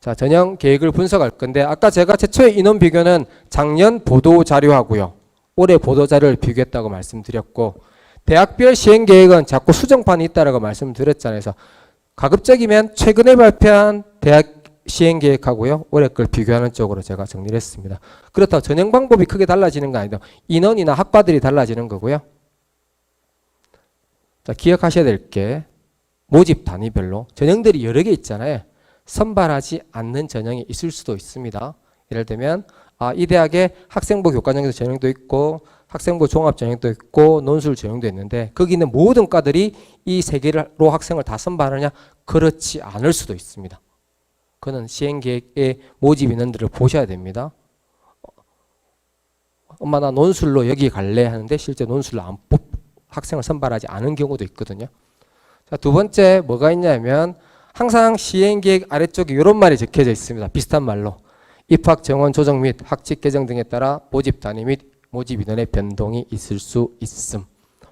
자, 전형 계획을 분석할 건데 아까 제가 최초의 인원 비교는 작년 보도 자료하고요. 올해 보도 자료를 비교했다고 말씀드렸고 대학별 시행 계획은 자꾸 수정판이 있다라고 말씀드렸잖아요. 그래서 가급적이면 최근에 발표한 대학 시행 계획하고요. 올해 걸 비교하는 쪽으로 제가 정리를 했습니다. 그렇다고 전형 방법이 크게 달라지는 건 아니죠. 인원이나 학과들이 달라지는 거고요. 자, 기억하셔야 될 게 모집 단위별로 전형들이 여러 개 있잖아요. 선발하지 않는 전형이 있을 수도 있습니다. 예를 들면 이 대학에 학생부 교과정에서 전형도 있고 학생부 종합 전형도 있고 논술 전형도 있는데 거기 있는 모든 과들이 이 세 개로 학생을 다 선발하느냐? 그렇지 않을 수도 있습니다. 그는 시행계획의 모집 인원들을 보셔야 됩니다. 엄마 나 논술로 여기 갈래 하는데 실제 논술로 학생을 선발하지 않은 경우도 있거든요. 자, 두 번째 뭐가 있냐면 항상 시행계획 아래쪽에 이런 말이 적혀져 있습니다. 비슷한 말로 입학 정원 조정 및 학칙 개정 등에 따라 모집 단위 및 모집 인원의 변동이 있을 수 있음.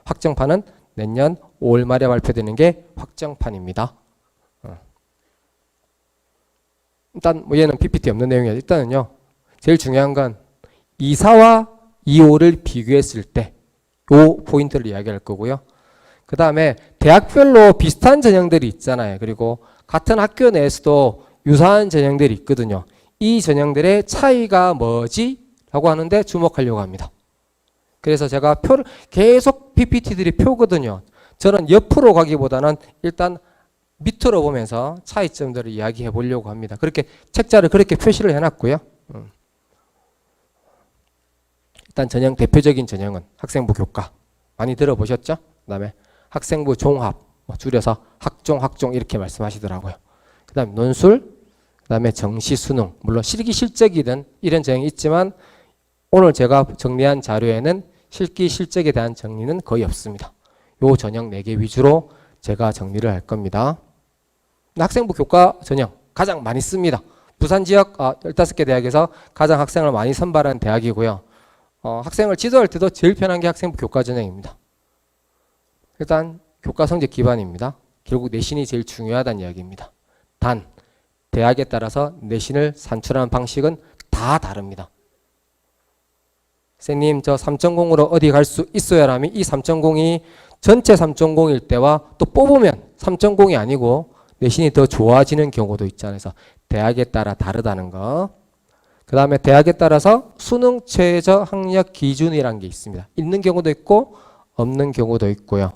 확정판은 내년 5월 말에 발표되는 게 확정판입니다. 일단 뭐 얘는 PPT 없는 내용이야. 일단은요. 제일 중요한 건 24와 25를 비교했을 때 요 포인트를 이야기할 거고요. 그 다음에 대학별로 비슷한 전형들이 있잖아요. 그리고 같은 학교 내에서도 유사한 전형들이 있거든요. 이 전형들의 차이가 뭐지? 라고 하는데 주목하려고 합니다. 그래서 제가 표를 계속 PPT들이 표거든요. 저는 옆으로 가기보다는 일단 밑으로 보면서 차이점들을 이야기해 보려고 합니다. 그렇게 책자를 그렇게 표시를 해놨고요. 일단 전형 대표적인 전형은 학생부 교과 많이 들어보셨죠? 그 다음에 학생부 종합 줄여서 학종 이렇게 말씀하시더라고요. 그 다음에 논술, 그 다음에 정시 수능 물론 실기 실적이든 이런 전형이 있지만 오늘 제가 정리한 자료에는 실기 실적에 대한 정리는 거의 없습니다. 요 전형 4개 위주로 제가 정리를 할 겁니다. 학생부 교과 전형 가장 많이 씁니다. 부산 지역 15개 대학에서 가장 학생을 많이 선발한 대학이고요. 학생을 지도할 때도 제일 편한 게 학생부 교과 전형입니다. 일단 교과 성적 기반입니다. 결국 내신이 제일 중요하다는 이야기입니다. 단 대학에 따라서 내신을 산출하는 방식은 다 다릅니다. 선생님 저 3.0으로 어디 갈 수 있어야라면 이 3.0이 전체 3.0일 때와 또 뽑으면 3.0이 아니고 내신이 더 좋아지는 경우도 있잖아요. 그래서 대학에 따라 다르다는 거. 그 다음에 대학에 따라서 수능 최저 학력 기준이라는 게 있습니다. 있는 경우도 있고 없는 경우도 있고요.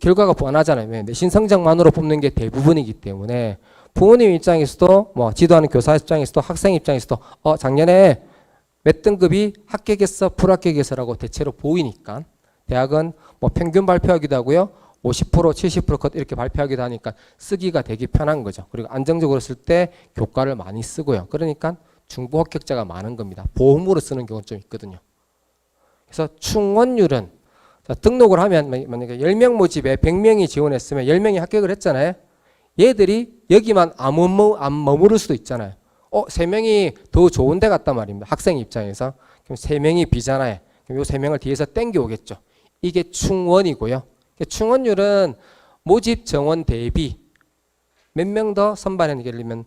결과가 뻔하잖아요. 내신 성적만으로 뽑는 게 대부분이기 때문에 부모님 입장에서도 뭐 지도하는 교사 입장에서도 학생 입장에서도 작년에 몇 등급이 합격했어 불합격했어라고 대체로 보이니까 대학은 뭐 평균 발표하기도 하고요. 50% 70% 컷 이렇게 발표하기도 하니까 쓰기가 되게 편한 거죠. 그리고 안정적으로 쓸 때 교과를 많이 쓰고요. 그러니까 중부 합격자가 많은 겁니다. 보험으로 쓰는 경우는 좀 있거든요. 그래서 충원율은 등록을 하면 만약에 10명 모집에 100명이 지원했으면 10명이 합격을 했잖아요. 얘들이 여기만 안 머무를 수도 있잖아요. 3명이 더 좋은 데 갔단 말입니다. 학생 입장에서. 그럼 3명이 비잖아요. 그럼 요 3명을 뒤에서 땡겨 오겠죠. 이게 충원이고요. 충원율은 모집 정원 대비 몇 명 더 선발했는지 예를 들면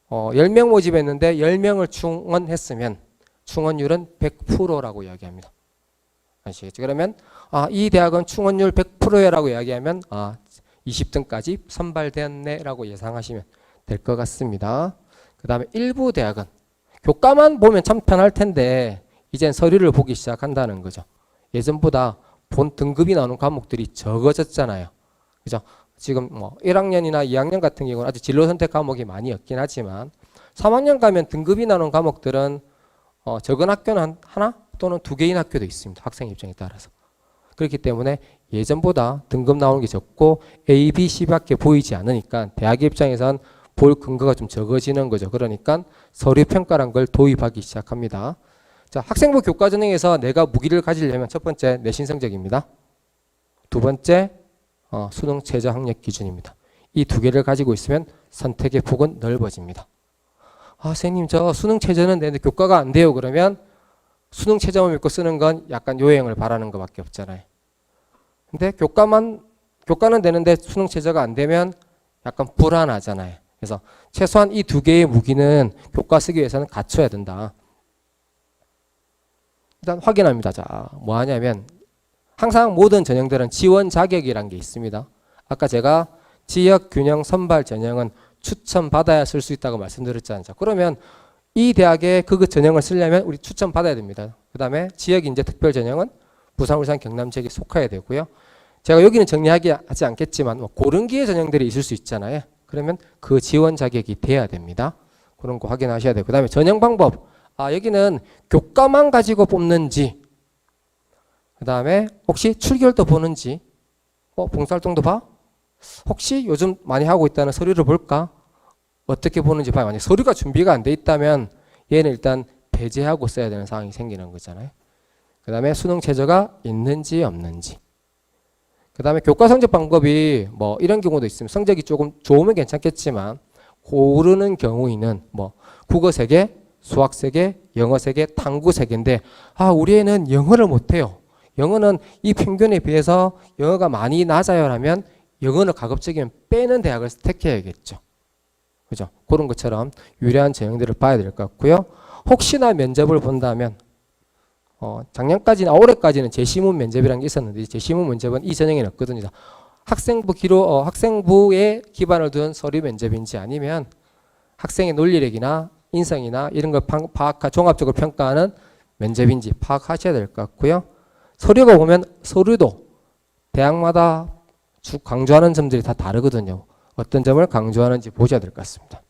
10명 모집했는데 10명을 충원했으면 충원율은 100%라고 이야기합니다. 아시겠죠? 그러면 이 대학은 충원율 100%라고 이야기하면 20등까지 선발되었네라고 예상하시면 될 것 같습니다. 그 다음에 일부 대학은 교과만 보면 참 편할 텐데 이젠 서류를 보기 시작한다는 거죠. 예전보다 본 등급이 나오는 과목들이 적어졌잖아요. 그죠? 지금 뭐 1학년이나 2학년 같은 경우는 아직 진로 선택 과목이 많이 없긴 하지만 3학년 가면 등급이 나오는 과목들은 적은 학교는 하나 또는 2개인 학교도 있습니다. 학생 입장에 따라서. 그렇기 때문에 예전보다 등급 나오는 게 적고 A, B, C밖에 보이지 않으니까 대학 입장에선 볼 근거가 좀 적어지는 거죠. 그러니까 서류 평가란 걸 도입하기 시작합니다. 자, 학생부 교과 전형에서 내가 무기를 가지려면 첫 번째 내신 성적입니다. 두 번째 수능 최저 학력 기준입니다. 이 2개를 가지고 있으면 선택의 폭은 넓어집니다. 선생님 저 수능 최저는 되는데 교과가 안 돼요. 그러면 수능 최저만 믿고 쓰는 건 약간 요행을 바라는 것밖에 없잖아요. 근데 교과는 되는데 수능 최저가 안 되면 약간 불안하잖아요. 그래서 최소한 이 두 개의 무기는 교과 쓰기 위해서는 갖춰야 된다. 일단 확인합니다. 자, 뭐 하냐면 항상 모든 전형들은 지원 자격이라는 게 있습니다. 아까 제가 지역 균형 선발 전형은 추천받아야 쓸 수 있다고 말씀드렸잖아요. 자, 그러면 이 대학에 그 전형을 쓰려면 우리 추천받아야 됩니다. 그 다음에 지역 인재 특별 전형은 부산, 울산, 경남 지역에 속해야 되고요. 제가 여기는 정리하지 않겠지만 뭐 고른기의 전형들이 있을 수 있잖아요. 그러면 그 지원 자격이 돼야 됩니다. 그런 거 확인하셔야 되고, 그 다음에 전형 방법. 여기는 교과만 가지고 뽑는지, 그 다음에 혹시 출결도 보는지, 봉사활동도 봐? 혹시 요즘 많이 하고 있다는 서류를 볼까? 어떻게 보는지 봐요. 만약 서류가 준비가 안 돼 있다면 얘는 일단 배제하고 써야 되는 상황이 생기는 거잖아요. 그 다음에 수능 최저가 있는지 없는지. 그 다음에 교과 성적 방법이 뭐 이런 경우도 있습니다. 성적이 조금 좋으면 괜찮겠지만 고르는 경우에는 뭐 국어 3개, 수학 3개, 영어 3개, 탐구 3개인데 우리 애는 영어를 못해요. 영어는 이 평균에 비해서 영어가 많이 낮아요 라면 영어는 가급적이면 빼는 대학을 택해야겠죠. 그죠? 그런 것처럼 유리한 전형들을 봐야 될 것 같고요. 혹시나 면접을 본다면 작년까지나 올해까지는 재시문 면접이라는 게 있었는데 재시문 면접은 이 전형에는 없거든요. 학생부에 기반을 둔 서류 면접인지 아니면 학생의 논리력이나 인성이나 이런 걸 종합적으로 평가하는 면접인지 파악하셔야 될 것 같고요. 서류가 보면 서류도 대학마다 강조하는 점들이 다 다르거든요. 어떤 점을 강조하는지 보셔야 될 것 같습니다.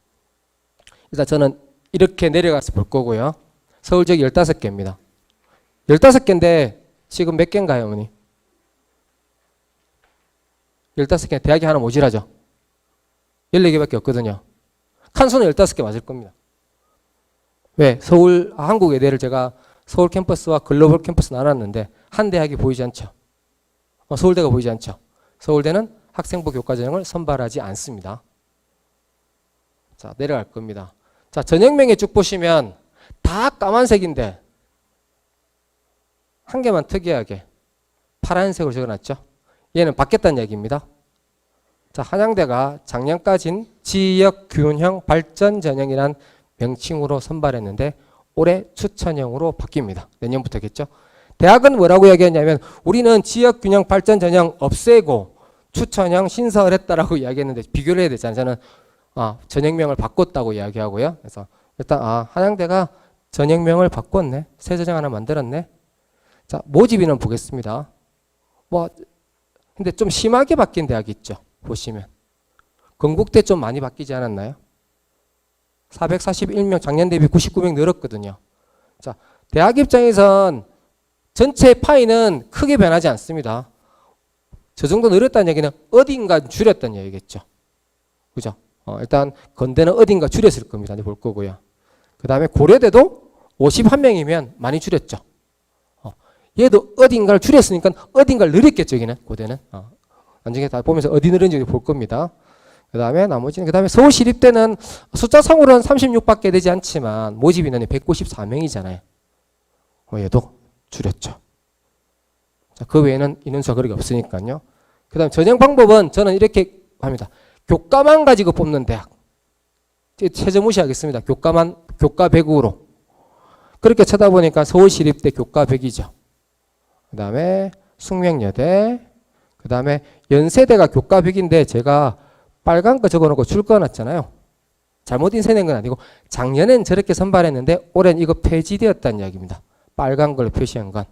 일단 저는 이렇게 내려가서 볼 거고요. 서울 지역 15개입니다. 15개인데 지금 몇 개인가요, 어머니? 15개, 대학이 하나 모자라죠? 14개밖에 없거든요. 칸수는 15개 맞을 겁니다. 왜? 서울, 한국외대를 제가 서울 캠퍼스와 글로벌 캠퍼스 나눴는데 한 대학이 보이지 않죠? 서울대가 보이지 않죠? 서울대는 학생부 교과 전형을 선발하지 않습니다. 자, 내려갈 겁니다. 자, 전형명에 쭉 보시면 다 까만색인데 한 개만 특이하게 파란색으로 적어놨죠. 얘는 바뀌었다는 얘기입니다. 자, 한양대가 작년까지는 지역균형 발전 전형이란 명칭으로 선발했는데 올해 추천형으로 바뀝니다. 내년부터겠죠. 대학은 뭐라고 이야기했냐면 우리는 지역균형 발전 전형 없애고 추천형 신설을 했다라고 이야기했는데 비교를 해야 되잖아요. 저는 전형명을 바꿨다고 이야기하고요. 그래서 일단 한양대가 전형명을 바꿨네. 새 전형 하나 만들었네. 자, 모집인원 보겠습니다. 근데 좀 심하게 바뀐 대학이 있죠. 보시면 건국대 좀 많이 바뀌지 않았나요? 441명, 작년 대비 99명 늘었거든요. 자, 대학 입장에선 전체 파이는 크게 변하지 않습니다. 저 정도 늘었다는 얘기는 어딘가 줄였다는 얘기겠죠. 그죠? 일단 건대는 어딘가 줄였을 겁니다. 볼 거고요. 그 다음에 고려대도 51명이면 많이 줄였죠. 얘도 어딘가를 줄였으니까 어딘가를 늘렸겠죠. 여기는 고대는. 나중에 다 보면서 어디 늘은지 볼 겁니다. 그 다음에 나머지는 그 다음에 서울시립대는 숫자상으로는 36밖에 되지 않지만 모집 인원이 194명이잖아요. 얘도 줄였죠. 자, 그 외에는 인원수가 그렇게 없으니까요. 그 다음 전형 방법은 저는 이렇게 합니다. 교과만 가지고 뽑는 대학. 최저 무시하겠습니다. 교과 100으로. 그렇게 쳐다보니까 서울시립대 교과 100이죠. 그 다음에 숙명여대. 그 다음에 연세대가 교과 100인데 제가 빨간 거 적어놓고 줄 거놨잖아요. 잘못 인쇄된 건 아니고 작년엔 저렇게 선발했는데 올해는 이거 폐지되었다는 이야기입니다. 빨간 걸로 표시한 건.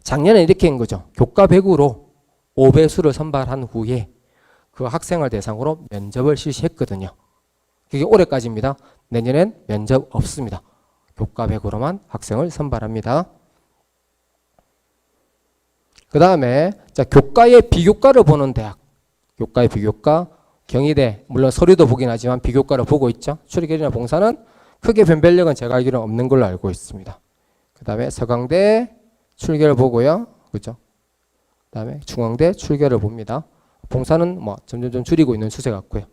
작년에 이렇게 한 거죠. 교과 100으로 5배수를 선발한 후에 그 학생을 대상으로 면접을 실시했거든요. 그게 올해까지입니다. 내년엔 면접 없습니다. 교과 100으로만 학생을 선발합니다. 그 다음에 교과의 비교과를 보는 대학. 교과의 비교과, 경희대, 물론 서류도 보긴 하지만 비교과를 보고 있죠. 출결이나 봉사는 크게 변별력은 제가 알기로는 없는 걸로 알고 있습니다. 그 다음에 서강대 출결을 보고요. 그죠? 그 다음에 중앙대 출결을 봅니다. 봉사는 점점 줄이고 있는 추세 같고요.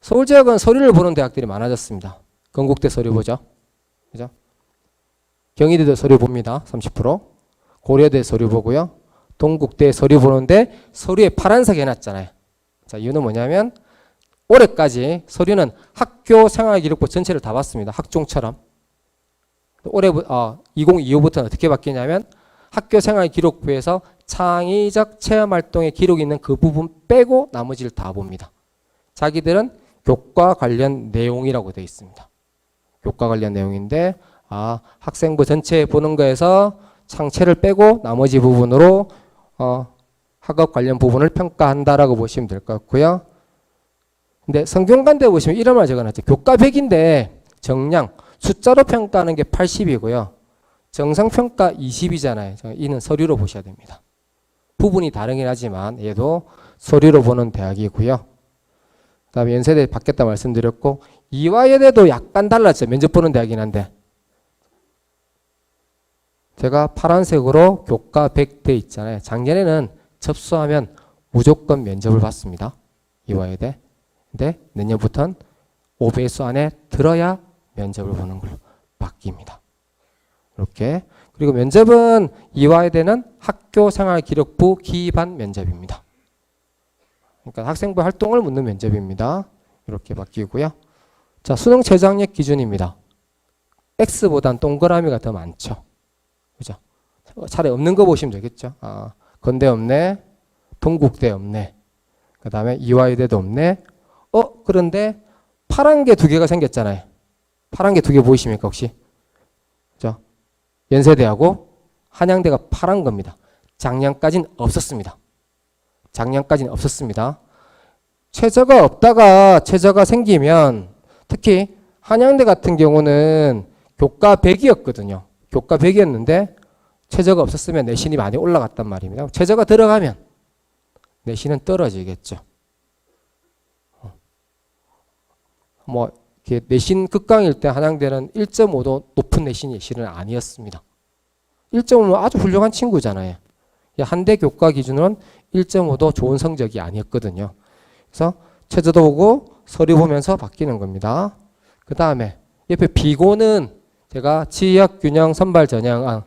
서울지역은 서류를 보는 대학들이 많아졌습니다. 건국대 서류 보죠. 그죠? 경희대도 서류 봅니다. 30%. 고려대 서류 보고요. 동국대 서류 보는데 서류에 파란색 해놨잖아요. 자, 이유는 뭐냐면 올해까지 서류는 학교 생활기록부 전체를 다 봤습니다. 학종처럼. 올해 2025부터는 어떻게 바뀌냐면 학교 생활기록부에서 창의적 체험활동의 기록이 있는 그 부분 빼고 나머지를 다 봅니다. 자기들은 교과 관련 내용이라고 되어 있습니다. 교과 관련 내용인데 학생부 전체 보는 거에서 창체를 빼고 나머지 부분으로 학업 관련 부분을 평가한다라고 보시면 될 것 같고요. 근데 성균관대 보시면 이런 말 적어놨죠. 교과 100인데 정량, 숫자로 평가하는 게 80이고요. 정성평가 20이잖아요. 이는 서류로 보셔야 됩니다. 부분이 다르긴 하지만 얘도 서류로 보는 대학이고요. 그 다음에 연세대 바뀌었다 말씀드렸고 이화여대도 약간 달랐죠. 면접 보는 대학이긴 한데 제가 파란색으로 교과 100 돼 있잖아요. 작년에는 접수하면 무조건 면접을 받습니다. 이화여대. 근데 내년부터는 5배수 안에 들어야 면접을 보는 걸로 바뀝니다. 이렇게. 그리고 면접은 이화여대는 학교생활기록부 기반 면접입니다. 그러니까 학생부 활동을 묻는 면접입니다. 이렇게 바뀌고요. 자, 수능 최저학력 기준입니다. X보단 동그라미가 더 많죠. 그죠? 차라리 없는 거 보시면 되겠죠. 건대 없네. 동국대 없네. 그 다음에 이화여대도 없네. 그런데 파란 게 2개가 생겼잖아요. 파란 게 2개 보이십니까 혹시? 그죠? 연세대하고 한양대가 파란 겁니다. 작년까지는 없었습니다. 작년까지는 없었습니다. 최저가 없다가 최저가 생기면 특히 한양대 같은 경우는 교과 100이었거든요. 교과 100이었는데 최저가 없었으면 내신이 많이 올라갔단 말입니다. 최저가 들어가면 내신은 떨어지겠죠. 내신 극강일 때 한양대는 1.5도 높은 내신이 실은 아니었습니다. 1.5는 아주 훌륭한 친구잖아요. 한대 교과 기준으로는 1.5도 좋은 성적이 아니었거든요. 그래서 최저도 보고 서류 보면서 바뀌는 겁니다. 그 다음에 옆에 비고는 제가 지역균형 선발 전형은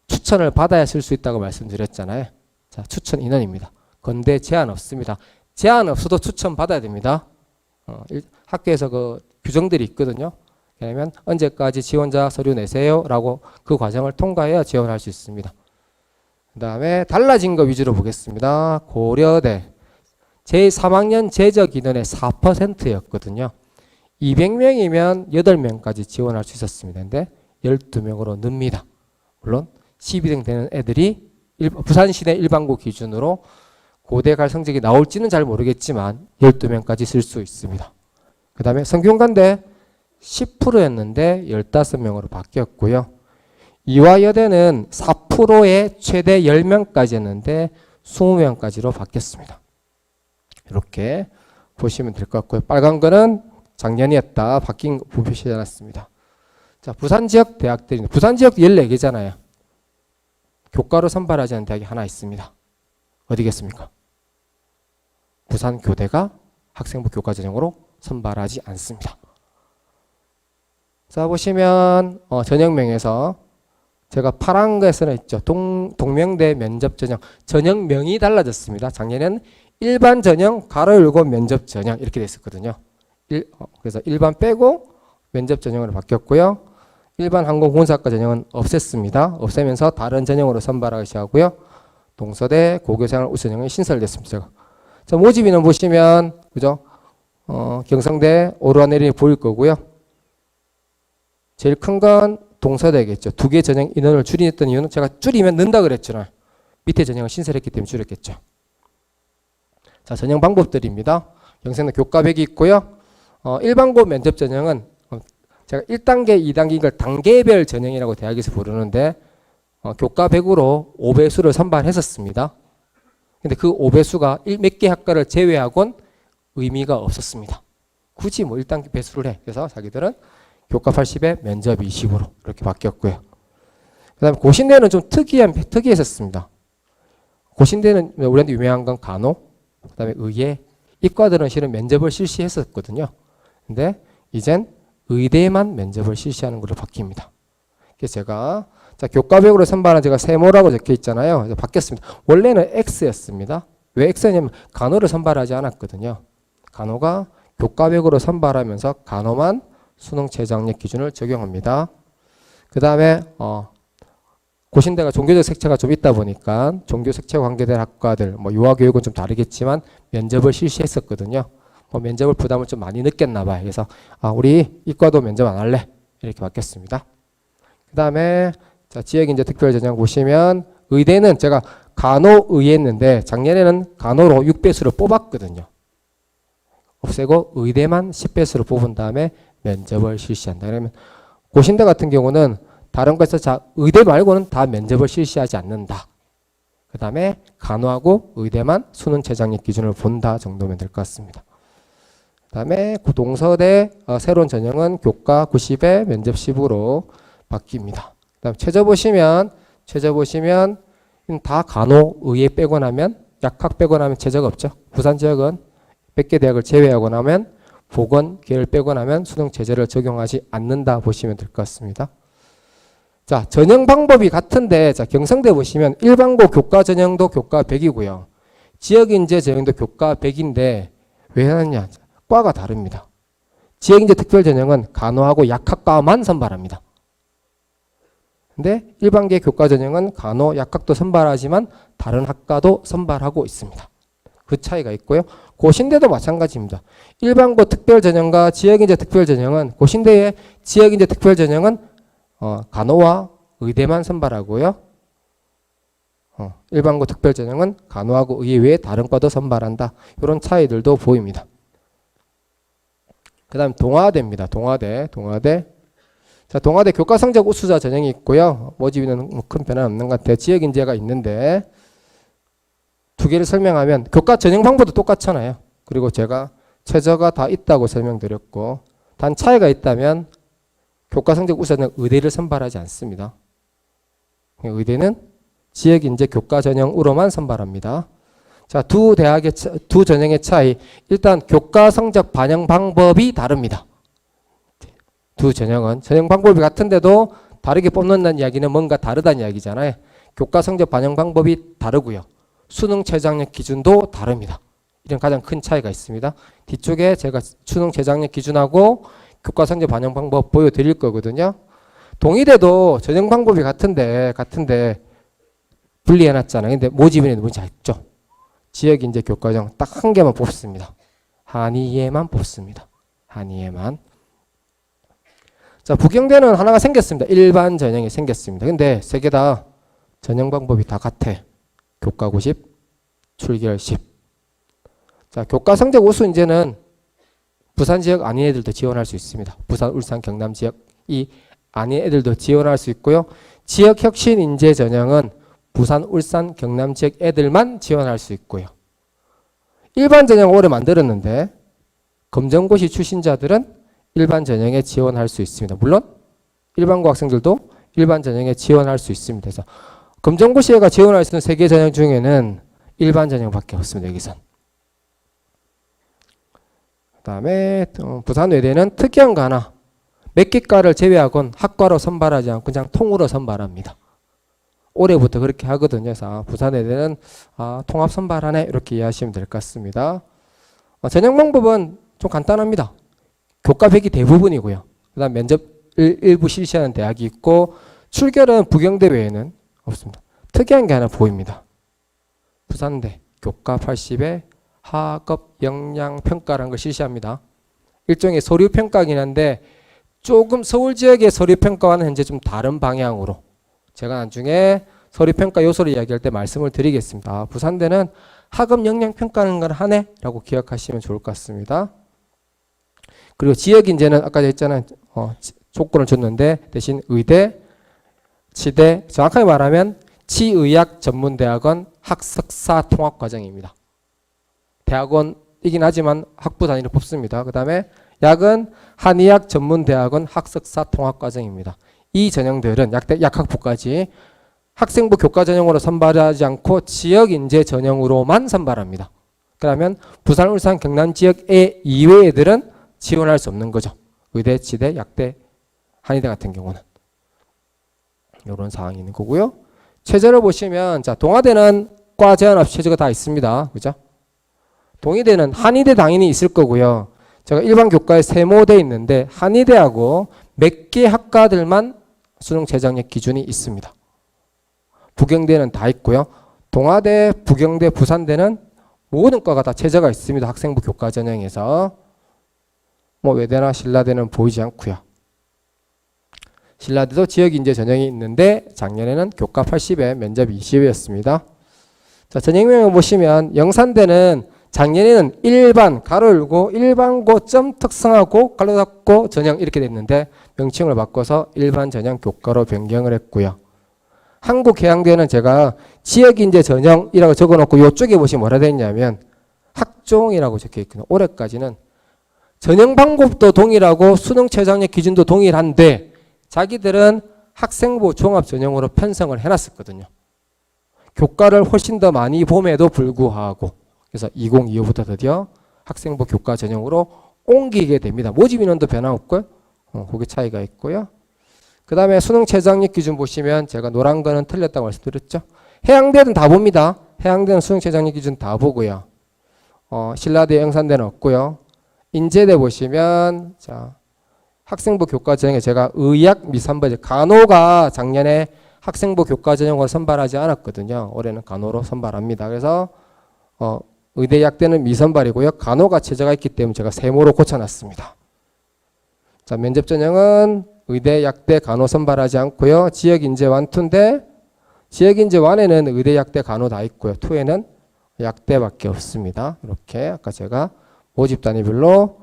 추천을 받아야 쓸 수 있다고 말씀드렸잖아요. 자, 추천 인원입니다. 건대 제한 없습니다. 제한 없어도 추천 받아야 됩니다. 학교에서 그 규정들이 있거든요. 왜냐면 언제까지 지원자 서류 내세요 라고 그 과정을 통과해야 지원할 수 있습니다. 그 다음에 달라진 거 위주로 보겠습니다. 고려대 제3학년 제적 인원의 4%였거든요. 200명이면 8명까지 지원할 수 있었습니다. 근데 12명으로 늡니다. 물론 12등 되는 애들이 부산시내 일반고 기준으로 고대 갈 성적이 나올지는 잘 모르겠지만 12명까지 쓸 수 있습니다. 그 다음에 성균관대 10%였는데 15명으로 바뀌었고요. 이화여대는 4%에 최대 10명까지였는데 20명까지로 바뀌었습니다. 이렇게 보시면 될 것 같고요. 빨간 거는 작년이었다. 바뀐 거 보시지 않았습니다. 자, 부산 지역 대학들입니다. 부산 지역 14개잖아요. 교과로 선발하지 않은 대학이 하나 있습니다. 어디겠습니까? 부산 교대가 학생부 교과 전형으로 선발하지 않습니다. 자, 보시면 전형명에서 제가 파란 거에서는 있죠. 동명대 면접 전형. 전형명이 달라졌습니다. 작년에는 일반 전형 가로 열고 면접 전형 이렇게 됐었거든요. 그래서 일반 빼고 면접 전형으로 바뀌었고요. 일반 항공공사학과 전형은 없앴습니다. 없애면서 다른 전형으로 선발하기 시작하고요. 동서대 고교생활 우수전형이 신설됐습니다. 자, 모집 인원 보시면 그죠? 경성대 오르내림이 보일 거고요. 제일 큰 건 동서대겠죠. 2개 전형 인원을 줄였던 이유는 제가 줄이면 는다 그랬잖아요. 밑에 전형을 신설했기 때문에 줄였겠죠. 자, 전형 방법들입니다. 경성대 교과 100이 있고요. 일반고 면접 전형은 제가 1단계, 2단계 이걸 단계별 전형이라고 대학에서 부르는데 교과 100으로 5배수를 선발했었습니다. 근데 그 5배수가 몇 개 학과를 제외하곤 의미가 없었습니다. 굳이 1단계 배수를 해. 그래서 자기들은 교과 80에 면접 20으로 이렇게 바뀌었고요. 그 다음에 고신대는 좀 특이했었습니다. 고신대는 우리한테 유명한 건 간호, 그 다음에 의예, 이과들은 실은 면접을 실시했었거든요. 근데 이젠 의대만 면접을 실시하는 걸로 바뀝니다. 그래서 제가 교과 100으로 선발한 제가 세모라고 적혀 있잖아요. 바뀌었습니다. 원래는 X였습니다. 왜 X냐면 간호를 선발하지 않았거든요. 간호가 교과100으로 선발하면서 간호만 수능 최저학력 기준을 적용합니다. 그 다음에 고신대가 종교적 색채가 좀 있다 보니까 종교 색채와 관계된 학과들, 뭐 유아교육은 좀 다르겠지만 면접을 실시했었거든요. 뭐 면접을 부담을 좀 많이 느꼈나 봐요. 그래서 우리 이과도 면접 안 할래 이렇게 바뀌었습니다. 그 다음에 지역인재 특별전형 보시면 의대는 제가 간호의했는데 작년에는 간호로 6배수를 뽑았거든요. 없애고 의대만 10배수를 뽑은 다음에 면접을 실시한다. 그러면 고신대 같은 경우는 다른 것에서 의대 말고는 다 면접을 실시하지 않는다. 그 다음에 간호하고 의대만 수능 최저학력 기준을 본다 정도면 될 것 같습니다. 그 다음에 동서대 새로운 전형은 교과 90에 면접 10으로 바뀝니다. 그 다음 최저 보시면 다 간호, 의예 빼고 나면 약학 빼고 나면 최저가 없죠. 부산 지역은 100개 대학을 제외하고 나면 보건, 계열 빼고 나면 수능 최저를 적용하지 않는다 보시면 될 것 같습니다. 자, 전형 방법이 같은데 경성대 보시면 일반고 교과 전형도 교과 100이고요. 지역인재 전형도 교과 100인데 왜 하느냐? 과가 다릅니다. 지역인재 특별 전형은 간호하고 약학과만 선발합니다. 근데 일반계 교과 전형은 간호, 약학도 선발하지만 다른 학과도 선발하고 있습니다. 그 차이가 있고요. 고신대도 마찬가지입니다. 일반고 특별 전형과 지역인재 특별 전형은 고신대의 지역인재 특별 전형은 간호와 의대만 선발하고요. 일반고 특별 전형은 간호하고 의대 외에 다른 과도 선발한다. 이런 차이들도 보입니다. 그 다음 동아대입니다. 동아대. 자, 동아대 교과 성적 우수자 전형이 있고요. 모집에는 큰 변화는 없는 것 같아요. 지역인재가 있는데 두 개를 설명하면 교과 전형 방법도 똑같잖아요. 그리고 제가 최저가 다 있다고 설명드렸고 단 차이가 있다면 교과 성적 우수자는 의대를 선발하지 않습니다. 의대는 지역인재 교과 전형으로만 선발합니다. 자, 두 전형의 차이. 일단 교과 성적 반영 방법이 다릅니다. 두 전형 방법이 같은데도 다르게 뽑는다는 이야기는 뭔가 다르다는 이야기잖아요. 교과 성적 반영 방법이 다르고요. 수능 최저학력 기준도 다릅니다. 이런 가장 큰 차이가 있습니다. 뒤쪽에 제가 수능 최저학력 기준하고 교과 성적 반영 방법 보여드릴 거거든요. 동의대도 전형 방법이 같은데 분리해놨잖아요. 근데 모집인에는 문제 있죠. 지역인재 교과정 딱 한 개만 뽑습니다. 한의예만 뽑습니다. 한의예만. 자, 부경대는 하나가 생겼습니다. 일반 전형이 생겼습니다. 근데 세 개 다 전형 방법이 다 같아. 교과 90, 출결 10. 자, 교과 성적 우수 인재는 부산 지역 아닌 애들도 지원할 수 있습니다. 부산, 울산, 경남 지역이 아닌 애들도 지원할 수 있고요. 지역 혁신 인재 전형은 부산, 울산, 경남 지역 애들만 지원할 수 있고요. 일반 전형 올해 만들었는데 검정고시 출신자들은 일반 전형에 지원할 수 있습니다. 물론 일반고 학생들도 일반 전형에 지원할 수 있습니다. 그래서 검정고시가 지원할 수 있는 세 개 전형 중에는 일반 전형밖에 없습니다. 여기선. 그 다음에 부산 외대는 특이한 거 하나. 몇 개과를 제외하곤 학과로 선발하지 않고 그냥 통으로 선발합니다. 올해부터 그렇게 하거든요. 그래서 부산 외대는 통합 선발하네 이렇게 이해하시면 될 것 같습니다. 전형 방법은 좀 간단합니다. 교과 100이 대부분이고요. 그 다음 면접 일부 실시하는 대학이 있고 출결은 부경대 외에는 없습니다. 특이한 게 하나 보입니다. 부산대 교과 80에 하급 역량 평가라는 걸 실시합니다. 일종의 서류 평가긴 한데 조금 서울 지역의 서류 평가와는 현재 좀 다른 방향으로 제가 나중에 서류 평가 요소를 이야기할 때 말씀을 드리겠습니다. 부산대는 하급 역량 평가하는 걸 하네 라고 기억하시면 좋을 것 같습니다. 그리고 지역인재는 아까 했잖아요. 조건을 줬는데 대신 의대, 치대, 정확하게 말하면 치의학 전문대학원 학석사 통합과정입니다. 대학원이긴 하지만 학부 단위로 뽑습니다. 그 다음에 약은 한의학 전문대학원 학석사 통합과정입니다. 이 전형들은 약학부까지 학생부 교과 전형으로 선발하지 않고 지역인재 전형으로만 선발합니다. 그러면 부산, 울산, 경남 지역의 이외 애들은 지원할 수 없는 거죠. 의대, 치대, 약대, 한의대 같은 경우는. 이런 상황이 있는 거고요. 최저를 보시면 자, 동아대는 과 제한 없이 최저가 다 있습니다. 그죠? 동의대는 한의대 당연히 있을 거고요. 제가 일반 교과에 세모대 있는데 한의대하고 몇 개 학과들만 수능 최저학력 기준이 있습니다. 부경대는 다 있고요. 동아대, 부경대, 부산대는 모든 과가 다 최저가 있습니다. 학생부 교과 전형에서. 뭐 외대나 신라대는 보이지 않고요. 신라대도 지역인재 전형이 있는데 작년에는 교과 80에 면접 20이었습니다. 자, 전형명을 보시면 영산대는 작년에는 일반 가로 열고 일반고 점 특성화고 가로 닫고 전형 이렇게 됐는데 명칭을 바꿔서 일반 전형 교과로 변경을 했고요. 한국해양대는 제가 지역인재 전형이라고 적어놓고 이쪽에 보시면 뭐라 되어 있냐면 학종이라고 적혀 있거든요. 올해까지는 전형 방법도 동일하고 수능 최저학력 기준도 동일한데 자기들은 학생부 종합 전형으로 편성을 해놨었거든요. 교과를 훨씬 더 많이 봄에도 불구하고 그래서 2025부터 드디어 학생부 교과 전형으로 옮기게 됩니다. 모집 인원도 변함없고요. 그게 차이가 있고요. 그 다음에 수능 최저학력 기준 보시면 제가 노란 거는 틀렸다고 말씀드렸죠. 해양대는 다 봅니다. 해양대는 수능 최저학력 기준 다 보고요. 신라대, 영산대는 없고요. 인제대 보시면 자 학생부 교과 전형에 제가 의학 및 선발 간호가 작년에 학생부 교과 전형으로 선발하지 않았거든요. 올해는 간호로 선발합니다. 그래서 의대 약대는 미선발이고요. 간호가 최저가 있기 때문에 제가 세모로 고쳐놨습니다. 자, 면접 전형은 의대 약대 간호 선발하지 않고요. 지역인재 1, 2인데 지역인재 1에는 의대 약대 간호 다 있고요. 2에는 약대밖에 없습니다. 이렇게 아까 제가 모집 단위별로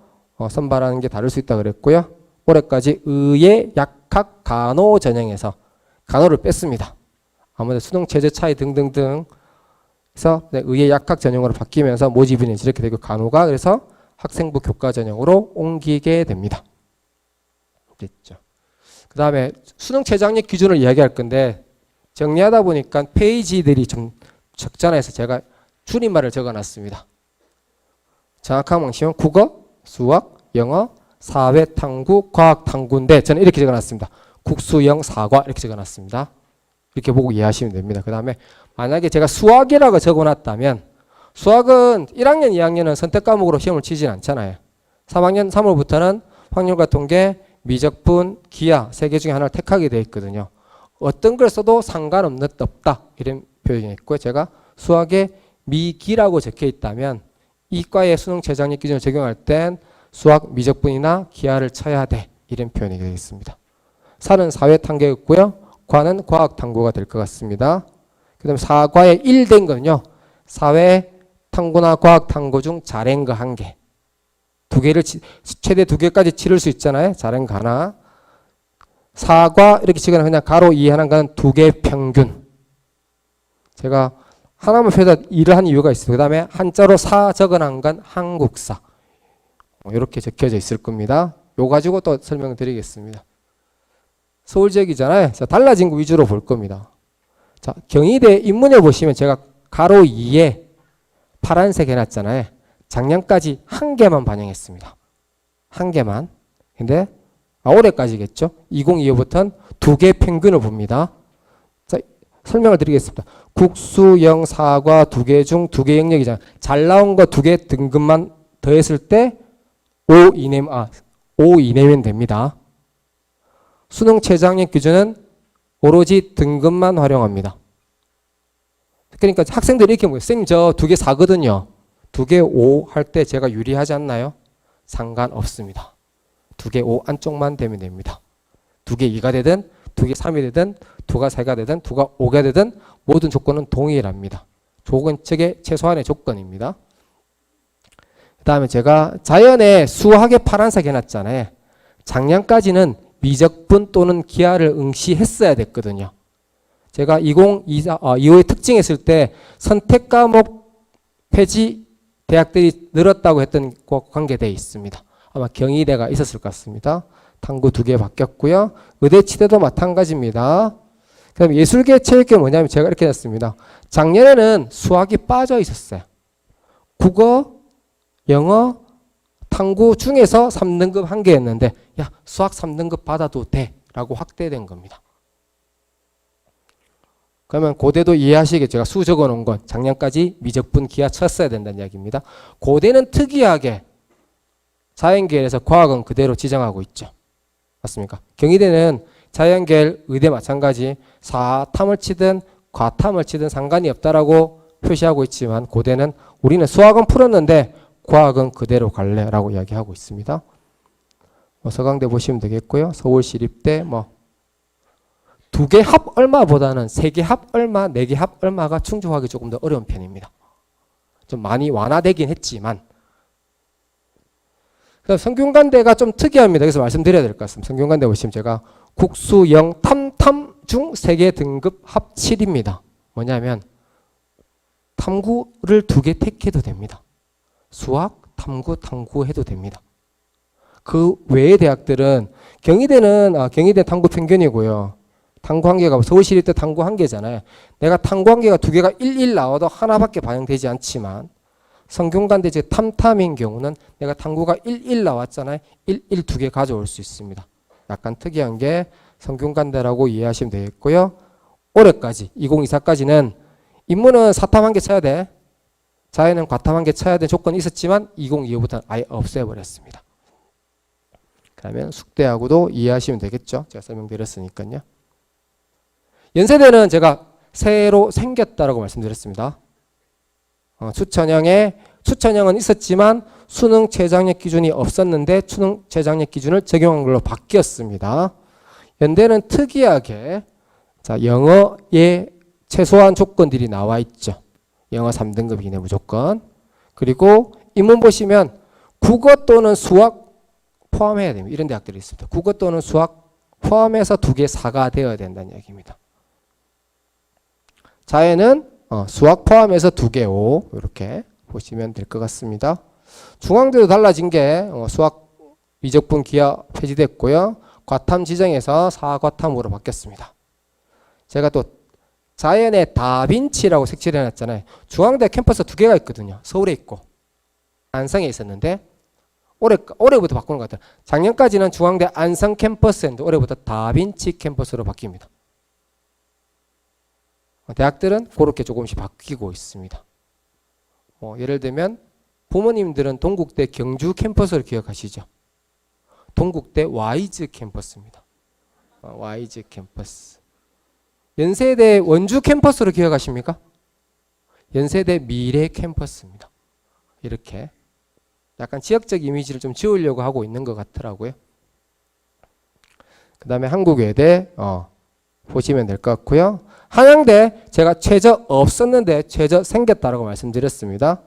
선발하는 게 다를 수 있다 그랬고요. 올해까지 의예 약학 간호 전형에서 간호를 뺐습니다. 아무래도 수능 체제 차이 등등등 그래서 의예 약학 전형으로 바뀌면서 모집인이 이렇게 되고 간호가 그래서 학생부 교과 전형으로 옮기게 됩니다. 됐죠. 그 다음에 수능 최저학력 기준을 이야기할 건데 정리하다 보니까 페이지들이 좀 적잖아요. 해서 제가 줄임말을 적어놨습니다. 정확한 방식은 국어, 수학, 영어, 사회, 탐구, 과학, 탐구인데 저는 이렇게 적어놨습니다. 국수, 영, 사과 이렇게 적어놨습니다. 이렇게 보고 이해하시면 됩니다. 그 다음에 만약에 제가 수학이라고 적어놨다면 수학은 1학년, 2학년은 선택 과목으로 시험을 치진 않잖아요. 3학년 3월부터는 확률과 통계, 미적분, 기하 3개 중에 하나를 택하게 되어 있거든요. 어떤 걸 써도 상관없는 없다 이런 표현이 있고요. 제가 수학에 미기라고 적혀 있다면 이과의 수능 최저학력 기준을 적용할 땐 수학 미적분이나 기하를 쳐야 돼 이런 표현이 되겠습니다. 사는 사회 탐구였고요. 과는 과학 탐구가 될 것 같습니다. 그 다음에 사과에 1 된 거는요. 사회 탐구나 과학 탐구 중 잘한 거 1개. 최대 2개까지 치를 수 있잖아요. 잘한 거 하나. 사과 이렇게 치거나 그냥 가로 이해하는 거는 2개 평균. 제가 하나만 표에다 일을 한 이유가 있어요. 그 다음에 한자로 사 적어놓은 건 한국사. 이렇게 적혀져 있을 겁니다. 요 가지고 또 설명을 드리겠습니다. 서울 지역이잖아요. 자, 달라진 거 위주로 볼 겁니다. 자, 경희대 입문해 보시면 제가 가로 2에 파란색 해놨잖아요. 작년까지 1개만 반영했습니다. 1개만. 근데 올해까지겠죠. 2025부터는 2개 평균을 봅니다. 자, 설명을 드리겠습니다. 국수, 영, 사과 2개 중 2개 영역이잖아요. 잘 나온 거 2개 등급만 더했을 때 5 이내면 됩니다. 수능 최저학력 기준은 오로지 등급만 활용합니다. 그러니까 학생들이 이렇게 보여요. 쌤 저 2개 4거든요. 2개 5 할 때 제가 유리하지 않나요? 상관없습니다. 2개 5 안쪽만 되면 됩니다. 2개 2가 되든 2개 3이 되든 2가 4가 되든 2가 5가 되든 모든 조건은 동일합니다. 조건 측의 최소한의 조건입니다. 그 다음에 제가 자연에 수학에 파란색 해놨잖아요. 작년까지는 미적분 또는 기하를 응시했어야 됐거든요. 제가 2025에 특징했을 때 선택 과목 폐지 대학들이 늘었다고 했던 관계되어 있습니다. 아마 경희대가 있었을 것 같습니다. 탐구 2개 바뀌었고요. 의대 치대도 마찬가지입니다. 그 다음에 예술계 체육계 뭐냐면 제가 이렇게 했습니다. 작년에는 수학이 빠져 있었어요. 국어, 영어, 탐구 중에서 3등급 1개였는데 야 수학 3등급 받아도 돼 라고 확대된 겁니다. 그러면 고대도 이해하시겠죠. 제가 수 적어 놓은 건 작년까지 미적분 기하 쳤어야 된다는 이야기입니다. 고대는 특이하게 자연계열에서 과학은 그대로 지정하고 있죠. 맞습니까? 경희대는 자연계열 의대 마찬가지 4탐을 치든 과탐을 치든 상관이 없다라고 표시하고 있지만 고대는 우리는 수학은 풀었는데 과학은 그대로 갈래라고 이야기하고 있습니다. 서강대 보시면 되겠고요. 서울시립대 두 개 합 얼마보다는 세 개 합 얼마, 네 개 합 얼마가 충족하기 조금 더 어려운 편입니다. 좀 많이 완화되긴 했지만 성균관대가 좀 특이합니다. 그래서 말씀드려야 될 것 같습니다. 성균관대 보시면 제가 국수 0 탐 중 3개 등급 합 7입니다. 뭐냐면 탐구를 2개 택해도 됩니다. 수학, 탐구, 탐구 해도 됩니다. 그 외의 대학들은 경희대는 경희대 탐구 평균이고요. 탐구 한 개가 서울시립대 탐구 한 개잖아요. 내가 탐구 한 개가 2개가 11 나와도 하나밖에 반영되지 않지만 성균관대 즉 탐탐인 경우는 내가 탐구가 11 나왔잖아요. 11 2개 가져올 수 있습니다. 약간 특이한 게 성균관대라고 이해하시면 되겠고요. 올해까지 2024까지는 인문은 4탐 한 개 쳐야 돼. 자연은 과탐 한 개 쳐야 되는 조건이 있었지만 2025부터는 아예 없애버렸습니다. 그러면 숙대하고도 이해하시면 되겠죠. 제가 설명드렸으니까요. 연세대는 제가 새로 생겼다라고 말씀드렸습니다. 추천형은 있었지만 수능 최장력 기준이 없었는데 수능 최장력 기준을 적용한 걸로 바뀌었습니다. 연대는 특이하게 영어에 최소한 조건들이 나와 있죠. 영어 3등급 이내 무조건. 그리고 인문 보시면 국어 또는 수학 포함해야 됩니다. 이런 대학들이 있습니다. 국어 또는 수학 포함해서 2개 4가 되어야 된다는 얘기입니다. 자연은 수학 포함해서 2개 5 이렇게 보시면 될 것 같습니다. 중앙대도 달라진 게 수학 미적분 기하 폐지됐고요. 과탐 지정에서 4과탐으로 바뀌었습니다. 제가 또 자연의 다빈치라고 색칠해 놨잖아요. 중앙대 캠퍼스 2개가 있거든요. 서울에 있고 안성에 있었는데 올해부터 바꾸는 것 같아요. 작년까지는 중앙대 안성 캠퍼스였는데 올해부터 다빈치 캠퍼스로 바뀝니다. 대학들은 그렇게 조금씩 바뀌고 있습니다. 예를 들면 부모님들은 동국대 경주 캠퍼스를 기억하시죠? 동국대 와이즈 캠퍼스입니다. 와이즈 캠퍼스. 연세대 원주 캠퍼스로 기억하십니까? 연세대 미래 캠퍼스입니다. 이렇게 약간 지역적 이미지를 좀 지우려고 하고 있는 것 같더라고요. 그 다음에 한국외대 보시면 될 것 같고요. 한양대 제가 최저 없었는데 최저 생겼다라고 말씀드렸습니다.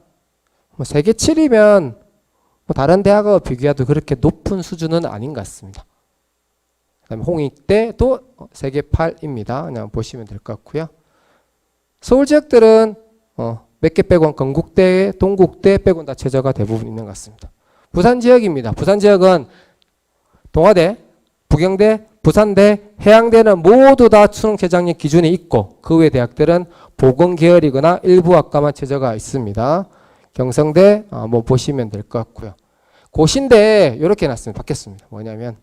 3개 7이면 다른 대학과 비교해도 그렇게 높은 수준은 아닌 것 같습니다. 그 다음에 홍익대도 3개 8입니다. 그냥 보시면 될 것 같고요. 서울 지역들은 몇 개 빼곤 건국대, 동국대 빼곤 다 최저가 대부분 있는 것 같습니다. 부산 지역입니다. 부산 지역은 동아대, 부경대, 부산대, 해양대는 모두 다 수능 최장력 기준이 있고 그 외 대학들은 보건 계열이거나 일부 학과만 최저가 있습니다. 경성대 보시면 될 것 같고요. 고신대 이렇게 해놨습니다. 바뀌었습니다. 뭐냐면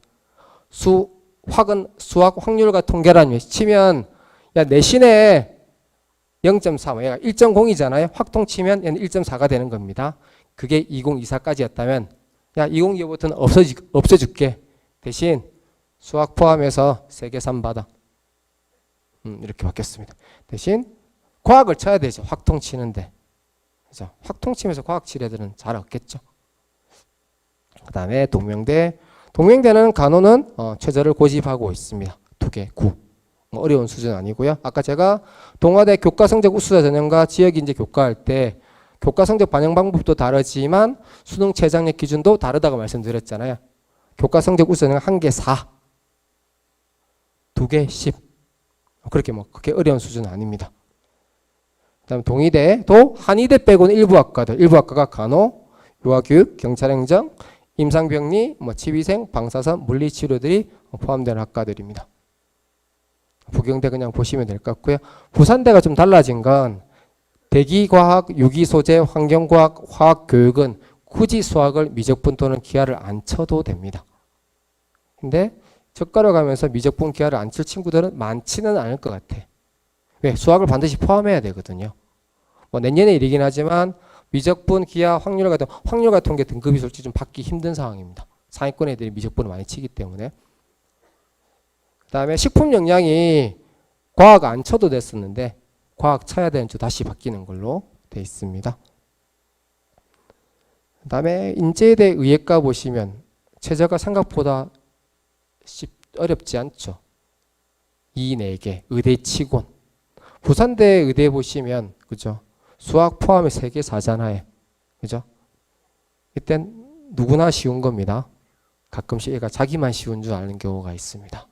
수학은 수학 확률과 통계라는 치면 내신에 0.3, 얘가 1.0이잖아요. 확통 치면 얘는 1.4가 되는 겁니다. 그게 2024까지였다면 2025부터는 없어줄게. 대신 수학 포함해서 3개 3 받아. 이렇게 바뀌었습니다. 대신 과학을 쳐야 되죠. 확통 치는데. 그죠? 확통 치면서 과학 칠 애들은 잘 없겠죠. 그 다음에 동명대. 동명대는 간호는 최저를 고집하고 있습니다. 2개 9. 어려운 수준 아니고요. 아까 제가 동아대 교과성적 우수자 전형과 지역인재 교과할 때 교과성적 반영 방법도 다르지만 수능 최장력 기준도 다르다고 말씀드렸잖아요. 교과성적 우수자 전형 1개 4. 2개 10. 그렇게 그렇게 어려운 수준은 아닙니다. 그 다음 동의대도 한의대 빼고는 일부 학과들, 일부 학과가 간호, 유아교육, 경찰행정, 임상병리, 치위생, 방사선, 물리치료들이 포함되는 학과들입니다. 부경대 그냥 보시면 될 것 같고요. 부산대가 좀 달라진 건 대기과학, 유기소재, 환경과학, 화학교육은 굳이 수학을 미적분 또는 기하를 안 쳐도 됩니다. 근데 저가로 가면서 미적분 기하를 안 칠 친구들은 많지는 않을 것 같아. 왜? 수학을 반드시 포함해야 되거든요. 뭐 내년의 일이긴 하지만 미적분, 기하, 확률 같은 게 등급이 솔직히 좀 받기 힘든 상황입니다. 상위권 애들이 미적분을 많이 치기 때문에. 그 다음에 식품 영양이 과학 안 쳐도 됐었는데 과학 쳐야 되는 주 다시 바뀌는 걸로 돼 있습니다. 그 다음에 인제대 의예과 보시면 최저가 생각보다 어렵지 않죠. 이 4개 의대 치곤. 부산대 의대 보시면 그죠? 수학 포함해 3개 4잖아요. 그죠? 이땐 누구나 쉬운 겁니다. 가끔씩 얘가 자기만 쉬운 줄 아는 경우가 있습니다.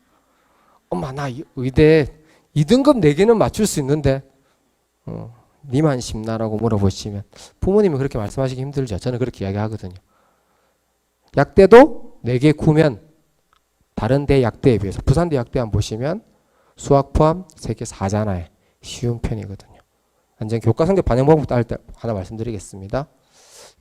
엄마 나 의대 2등급 4개는 맞출 수 있는데 니만 쉽나라고 물어보시면 부모님이 그렇게 말씀하시기 힘들죠. 저는 그렇게 이야기하거든요. 약대도 4개 구면 다른 대 약대에 비해서 부산대 약대 한번 보시면 수학 포함 3개 4잖아요. 쉬운 편이거든요. 완전 교과 성적 반영 방법 따를 때 하나 말씀드리겠습니다.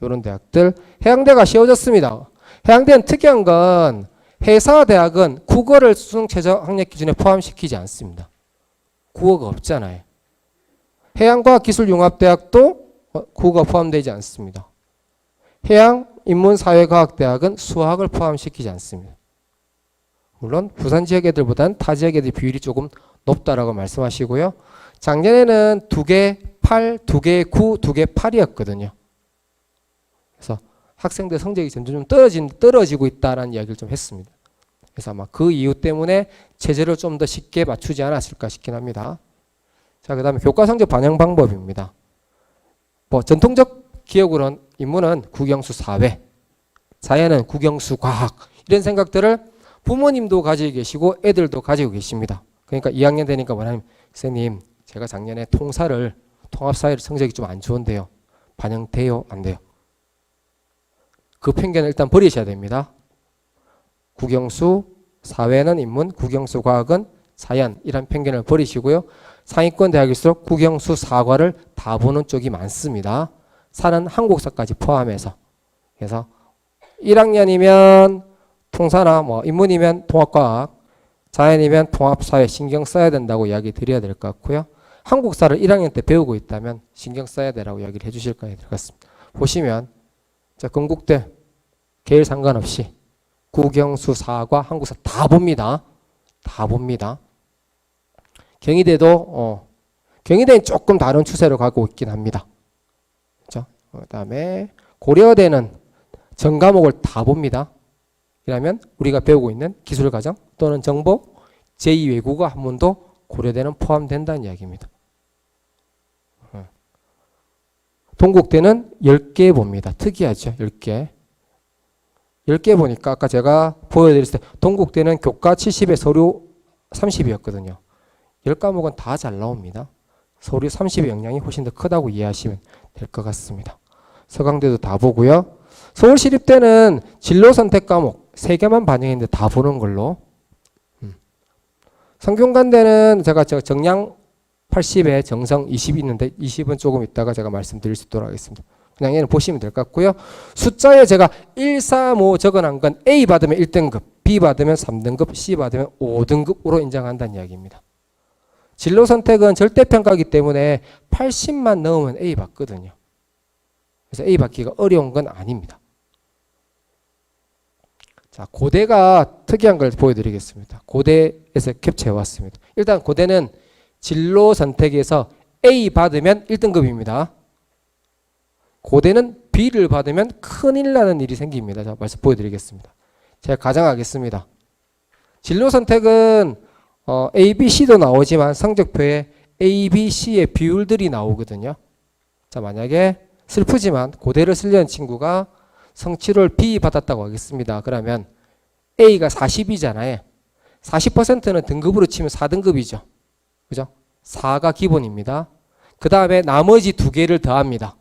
이런 대학들 해양대가 쉬워졌습니다. 해양대는 특이한 건 해사대학은 국어를 수능 최저 학력 기준에 포함시키지 않습니다. 국어가 없잖아요. 해양과학기술융합대학도 국어가 포함되지 않습니다. 해양인문사회과학대학은 수학을 포함시키지 않습니다. 물론 부산 지역 애들보다는 타 지역 애들 비율이 조금 높다라고 말씀하시고요. 작년에는 2개 8, 2개 9, 2개 8이었거든요. 그래서 학생들 성적이 점점 떨어지고 있다라는 이야기를 좀 했습니다. 그래서 아마 그 이유 때문에 체제를 좀 더 쉽게 맞추지 않았을까 싶긴 합니다. 자, 그 다음에 교과 성적 반영 방법입니다. 뭐 전통적 기억으로는 인문은 국영수 사회, 자연은 국영수 과학 이런 생각들을 부모님도 가지고 계시고 애들도 가지고 계십니다. 그러니까 2학년 되니까 뭐냐면 선생님 제가 작년에 통합사회를 성적이 좀 안 좋은데요. 반영돼요? 안 돼요? 그 편견을 일단 버리셔야 됩니다. 국영수 사회는 인문, 국영수 과학은 자연 이란 편견을 버리시고요. 상위권 대학일수록 국영수 사과를 다 보는 쪽이 많습니다. 사는 한국사까지 포함해서. 그래서 1학년이면 통사나 뭐 인문이면 통합과학, 자연이면 통합사회 신경 써야 된다고 이야기 드려야 될 것 같고요. 한국사를 1학년 때 배우고 있다면 신경 써야 되라고 이야기를 해주실 거예요. 들어갔습니다. 보시면 자 건국대 계열 상관없이 국영수 사과 한국사 다 봅니다. 다 봅니다. 경희대도 경희대는 조금 다른 추세로 가고 있긴 합니다. 그렇죠? 그다음에 고려대는 전 과목을 다 봅니다. 이라면 우리가 배우고 있는 기술과정 또는 정보 제2외국어 한문도 고려대는 포함된다는 이야기입니다. 동국대는 10개 봅니다. 특이하죠. 10개. 10개 보니까 아까 제가 보여드렸을 때 동국대는 교과 70에 서류 30이었거든요. 10과목은 다 잘 나옵니다. 서류 30의 영향이 훨씬 더 크다고 이해하시면 될 것 같습니다. 서강대도 다 보고요. 서울시립대는 진로 선택 과목 3개만 반영했는데 다 보는 걸로. 성균관대는 제가 정량 80에 정성 20이 있는데 20은 조금 있다가 제가 말씀드릴 수 있도록 하겠습니다. 그냥 얘는 보시면 될 것 같고요. 숫자에 제가 1, 4, 5 적어놓은 건 A 받으면 1등급, B 받으면 3등급, C 받으면 5등급으로 인정한다는 이야기입니다. 진로 선택은 절대평가이기 때문에 80만 넣으면 A 받거든요. 그래서 A 받기가 어려운 건 아닙니다. 자, 고대가 특이한 걸 보여드리겠습니다. 고대에서 캡처해왔습니다. 일단 고대는 진로 선택에서 A 받으면 1등급입니다. 고대는 B를 받으면 큰일 나는 일이 생깁니다. 자, 말씀 보여드리겠습니다. 제가 가정하겠습니다. 진로 선택은 A, B, C도 나오지만 성적표에 A, B, C의 비율들이 나오거든요. 자, 만약에 슬프지만 고대를 쓰려는 친구가 성취를 B 받았다고 하겠습니다. 그러면 A가 40이잖아요. 40%는 등급으로 치면 4등급이죠. 그죠? 4가 기본입니다. 그 다음에 나머지 2개를 더합니다.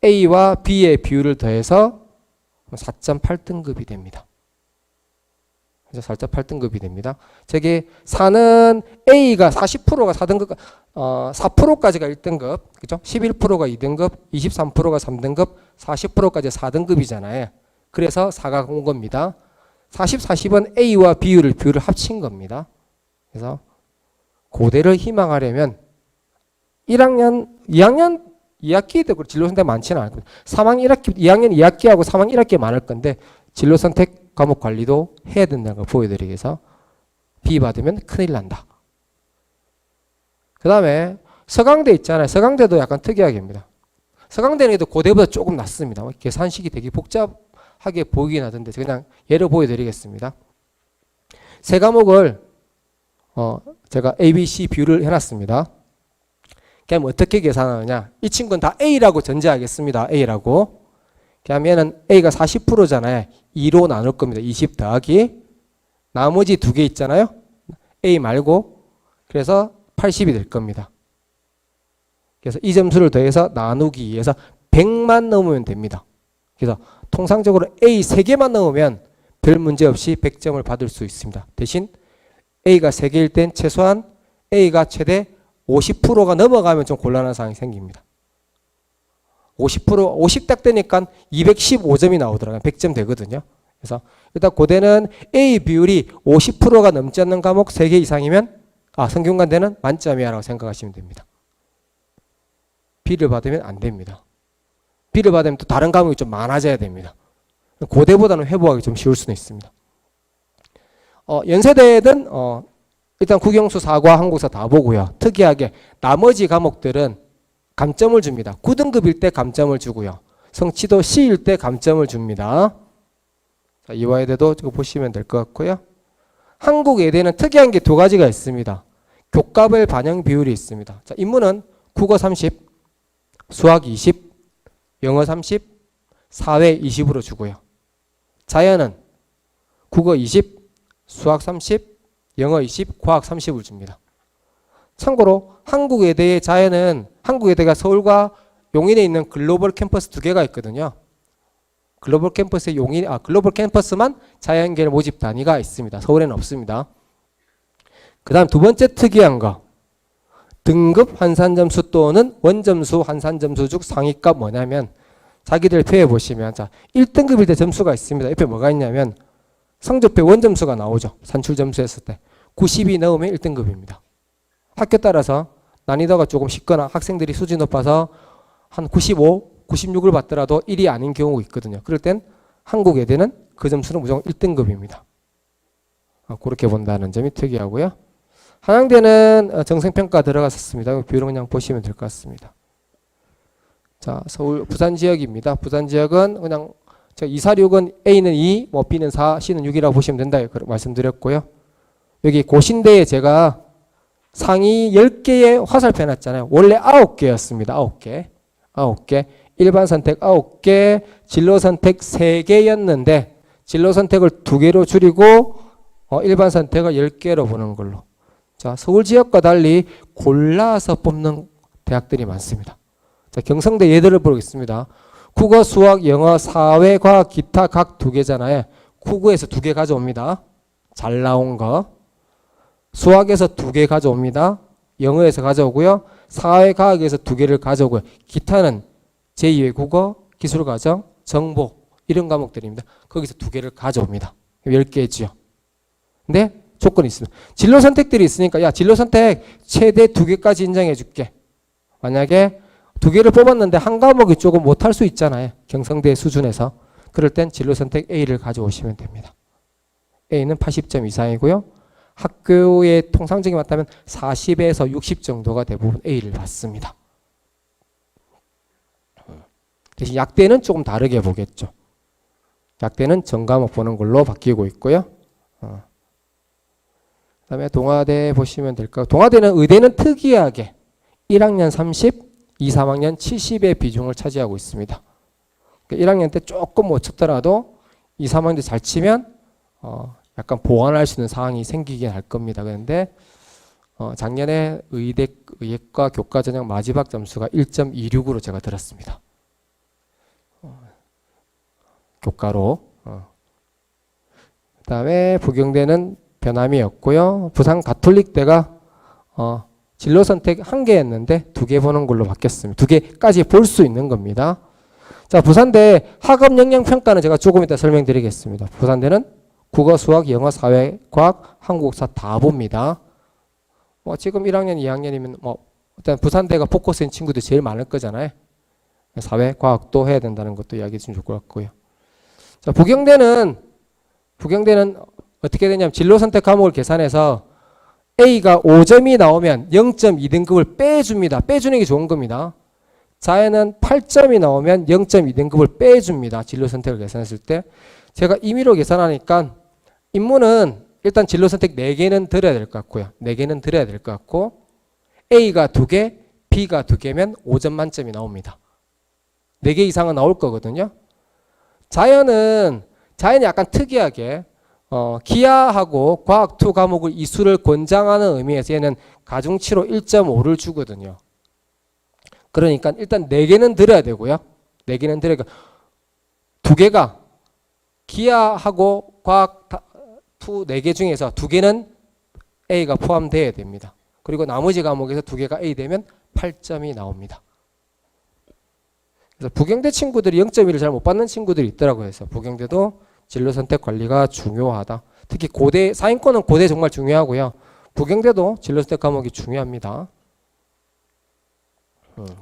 A와 B의 비율을 더해서 4.8등급이 됩니다. 그래서 4.8등급이 됩니다. 저기 4는 A가 40%가 4등급, 4%까지가 1등급, 그죠? 11%가 2등급, 23%가 3등급, 40%까지 4등급이잖아요. 그래서 4가 온 겁니다. 40, 40은 A와 비율을 합친 겁니다. 그래서 고대를 희망하려면 1학년, 2학년 2학기도 진로 선택 많지는 않을 거예요. 3학년 1학기, 2학년 2학기하고 3학년 1학기 많을 건데 진로 선택 과목 관리도 해야 된다는 걸 보여드리기 위해서 B 받으면 큰일 난다. 그 다음에 서강대 있잖아요. 서강대도 약간 특이하게입니다. 서강대는 고대보다 조금 낫습니다. 계산식이 되게 복잡하게 보이긴 하던데 그냥 예를 보여드리겠습니다. 세 과목을 제가 A, B, C 비율을 해놨습니다. 그럼 어떻게 계산하느냐? 이 친구는 다 A라고 전제하겠습니다. A라고. 그럼 얘는 A가 40%잖아요. 2로 나눌 겁니다. 20 더하기 나머지 두 개 있잖아요. A 말고. 그래서 80이 될 겁니다. 그래서 이 점수를 더해서 나누기 위해서 100만 넣으면 됩니다. 그래서 통상적으로 A 3개만 넣으면 별 문제 없이 100점을 받을 수 있습니다. 대신 A가 3개일 땐 최소한 A가 최대 50%가 넘어가면 좀 곤란한 상황이 생깁니다. 50 딱 되니까 215점이 나오더라고요. 100점 되거든요. 그래서 일단 고대는 A 비율이 50%가 넘지 않는 과목 3개 이상이면 성균관대는 만점이야 라고 생각하시면 됩니다. B를 받으면 안 됩니다. B를 받으면 또 다른 과목이 좀 많아져야 됩니다. 고대보다는 회복하기 좀 쉬울 수는 있습니다. 연세대는 일단 국영수, 사과, 한국사 다 보고요. 특이하게 나머지 과목들은 감점을 줍니다. 9등급일 때 감점을 주고요. 성취도 C일 때 감점을 줍니다. 자, 이화여대도 이거 보시면 될 것 같고요. 한국예대는 특이한 게 두 가지가 있습니다. 교과별 반영 비율이 있습니다. 자, 인문은 국어 30, 수학 20, 영어 30, 사회 20으로 주고요. 자연은 국어 20, 수학 30, 영어 20, 과학 30을 줍니다. 참고로 한국예대의 자연은 한국예대가 서울과 용인에 있는 글로벌 캠퍼스 두 개가 있거든요. 글로벌 캠퍼스에 글로벌 캠퍼스만 자연계열 모집 단위가 있습니다. 서울에는 없습니다. 그 다음 두 번째 특이한 거. 등급 환산점수 또는 원점수 환산점수 중 상위값 뭐냐면 자기들 표에 보시면 자 1등급일 때 점수가 있습니다. 옆에 뭐가 있냐면 성적표에 원점수가 나오죠. 산출점수 했을 때 90이 넘으면 1등급입니다. 학교 따라서 난이도가 조금 쉽거나 학생들이 수준이 높아서 한 95, 96을 받더라도 1이 아닌 경우가 있거든요. 그럴 땐 한국예대는 그 점수는 무조건 1등급입니다. 그렇게 본다는 점이 특이하고요. 한양대는 정성평가 들어갔었습니다. 비율은 그냥 보시면 될 것 같습니다. 자, 서울 부산 지역입니다. 부산 지역은 그냥 2, 4, 6은 A는 2, B는 4, C는 6이라고 보시면 된다 말씀드렸고요. 여기 고신대에 제가 상위 10개의 화살표 해놨잖아요. 원래 9개였습니다. 9개. 일반 선택 9개, 진로 선택 3개였는데 진로 선택을 2개로 줄이고 일반 선택을 10개로 보는 걸로. 자, 서울 지역과 달리 골라서 뽑는 대학들이 많습니다. 자, 경성대 예들을 보겠습니다. 국어, 수학, 영어, 사회, 과학, 기타 각 2개잖아요. 국어에서 2개 가져옵니다. 잘 나온 거. 수학에서 2개 가져옵니다. 영어에서 가져오고요. 사회과학에서 2개를 가져오고요. 기타는 제2외 국어, 기술과정, 정보 이런 과목들입니다. 거기서 2개를 가져옵니다. 10개지요. 근데 조건이 있습니다. 진로 선택들이 있으니까 야 진로 선택 최대 2개까지 인정해 줄게. 만약에 2개를 뽑았는데 한 과목이 조금 못할 수 있잖아요. 경성대 수준에서. 그럴 땐 진로 선택 A를 가져오시면 됩니다. A는 80점 이상이고요. 학교의 통상적인 맞다면 40에서 60 정도가 대부분 A를 받습니다. 대신 약대는 조금 다르게 보겠죠. 약대는 전과목 보는 걸로 바뀌고 있고요. 그 다음에 동아대 보시면 될까요? 동아대는 의대는 특이하게 1학년 30, 2, 3학년 70의 비중을 차지하고 있습니다. 1학년 때 조금 못 쳤더라도 2, 3학년 때 잘 치면 약간 보완할 수 있는 상황이 생기긴 할 겁니다. 그런데 작년에 의예과 교과 전형 마지막 점수가 1.26으로 제가 들었습니다. 교과로. 그 다음에 부경대는 변함이었고요. 부산 가톨릭대가 진로 선택 1개였는데 2개 보는 걸로 바뀌었습니다. 2개까지 볼 수 있는 겁니다. 자, 부산대 학업 역량 평가는 제가 조금 이따 설명드리겠습니다. 부산대는 국어, 수학, 영어, 사회, 과학, 한국사 다 봅니다. 뭐 지금 1학년, 2학년이면 뭐 일단 부산대가 포커스인 친구들 제일 많을 거잖아요. 사회, 과학도 해야 된다는 것도 이야기해 주면 좋을 것 같고요. 자, 부경대는 어떻게 되냐면 진로 선택 과목을 계산해서 A가 5점이 나오면 0.2등급을 빼줍니다. 빼주는 게 좋은 겁니다. 자연은 8점이 나오면 0.2등급을 빼줍니다. 진로 선택을 계산했을 때. 제가 임의로 계산하니까 인문은 일단 진로 선택 4개는 들어야 될 것 같고요. 4개는 들어야 될 것 같고 A가 2개, B가 2개면 5점 만점이 나옵니다. 4개 이상은 나올 거거든요. 자연이 약간 특이하게 기하하고 과학 2 과목을 이수를 권장하는 의미에서 얘는 가중치로 1.5를 주거든요. 그러니까 일단 4개는 들어야 되고요. 4개는 들어야 되고 2개가 기하하고 과학 2 4개 중에서 2개는 A가 포함되어야 됩니다. 그리고 나머지 과목에서 2개가 A 되면 8점이 나옵니다. 그래서 부경대 친구들이 0.1을 잘 못 받는 친구들이 있더라고요. 그래서 부경대도 진로 선택 관리가 중요하다. 특히 고대, 사인권은 고대 정말 중요하고요. 부경대도 진로 선택 과목이 중요합니다.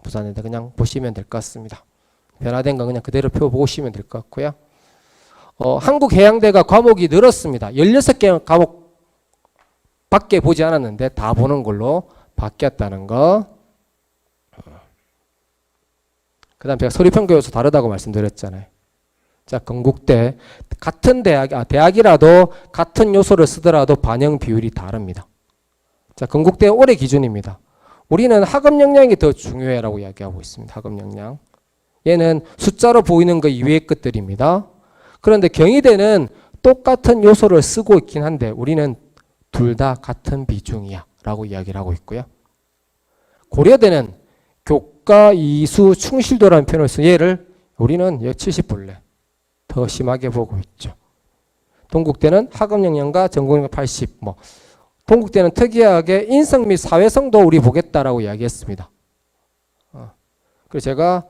부산에다 그냥 보시면 될 것 같습니다. 변화된 건 그냥 그대로 펴보시면 될 것 같고요. 한국해양대가 과목이 늘었습니다. 16개 과목 밖에 보지 않았는데 다 보는 걸로 바뀌었다는 거. 그 다음 제가 서류평가 요소 다르다고 말씀드렸잖아요. 자, 건국대 같은 대학이라도 같은 요소를 쓰더라도 반영 비율이 다릅니다. 자, 건국대 올해 기준입니다. 우리는 학업 역량이 더 중요해라고 이야기하고 있습니다. 학업 역량. 얘는 숫자로 보이는 거 이외의 것들입니다. 그런데 경희대는 똑같은 요소를 쓰고 있긴 한데 우리는 둘 다 같은 비중이야 라고 이야기를 하고 있고요. 고려대는 교과, 이수, 충실도라는 표현을 써서 얘를 우리는 70볼래 더 심하게 보고 있죠. 동국대는 학업 역량과 전공 역량 80. 동국대는 특이하게 인성 및 사회성도 우리 보겠다라고 이야기했습니다. 그래서 제가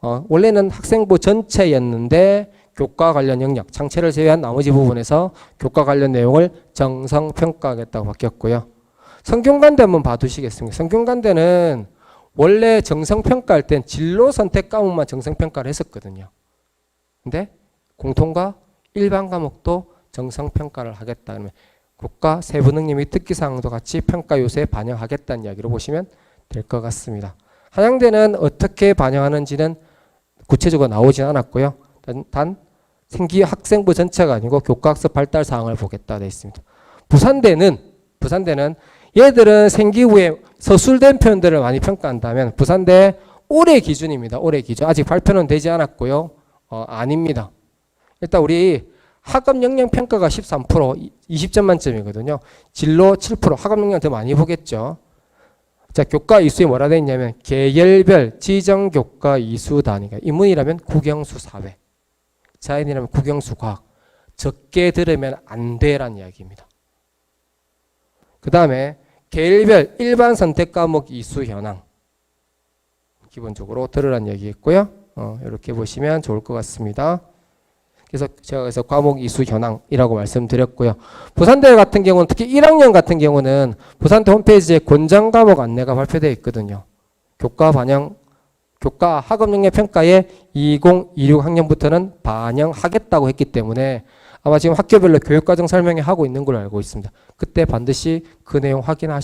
원래는 학생부 전체였는데 교과 관련 영역, 창체를 제외한 나머지 부분에서 교과 관련 내용을 정성평가하겠다고 바뀌었고요. 성균관대 한번 봐두시겠습니다. 성균관대는 원래 정성평가할 땐 진로 선택 과목만 정성평가를 했었거든요. 근데 공통과 일반 과목도 정성평가를 하겠다. 그러면 교과 세부 능력 및 특기사항도 같이 평가 요소에 반영하겠다는 이야기로 보시면 될 것 같습니다. 한양대는 어떻게 반영하는지는 구체적으로 나오진 않았고요. 단 생기 학생부 전체가 아니고 교과학습 발달 사항을 보겠다 되어 있습니다. 부산대는 얘들은 생기 후에 서술된 표현들을 많이 평가한다면 부산대 올해 기준입니다. 올해 기준. 아직 발표는 되지 않았고요. 아닙니다. 일단 우리 학업 역량 평가가 13%, 20점 만점이거든요. 진로 7%, 학업 역량 더 많이 보겠죠. 자, 교과 이수에 뭐라 되어 있냐면 계열별 지정 교과 이수 단위가 인문이라면 국영수 사회, 자연이라면 국영수 과학. 적게 들으면 안 돼라는 이야기입니다. 그 다음에 계열별 일반 선택 과목 이수 현황 기본적으로 들으라는 얘기겠고요. 이렇게 보시면 좋을 것 같습니다. 그래서 과목 이수 현황이라고 말씀드렸고요. 부산대 같은 경우는 특히 1학년 같은 경우는 부산대 홈페이지에 권장 과목 안내가 발표되어 있거든요. 교과 학업 역량 평가에 2026 학년부터는 반영하겠다고 했기 때문에 아마 지금 학교별로 교육과정 설명회 하고 있는 걸로 알고 있습니다. 그때 반드시 그 내용 확인하시면